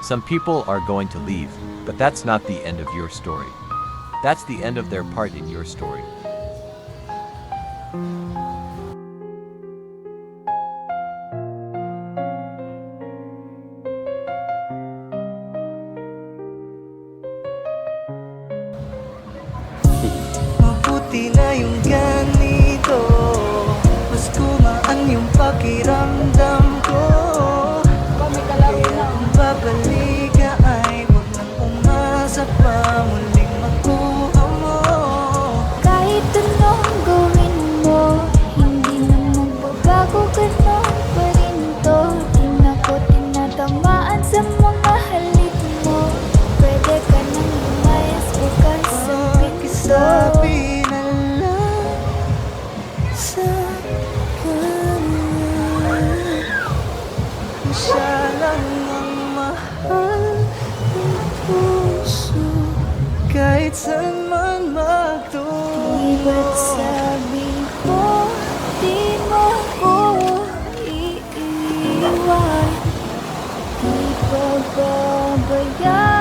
Some people are going to leave, but that's not the end of your story. That's the end of their part in your story. Mabuti na yung ganito, mas gumaan yung pakiramdam ko. Kaya kung babalik ka ay huwag nang umasa pa muling makuha mo. Kahit anong gawin mo, hindi na magbabago, ganon pa rin to. Di na ko tinatamaan sa mga halik mo. Pwede ka nang lumayas, bukas ang pinto. Pakisabi na lang sa kanya, siya lang ang mahal ng puso, kahit saan man Di ba't magtungo. sabi ko, di mo ko iiwan, di pababayaan.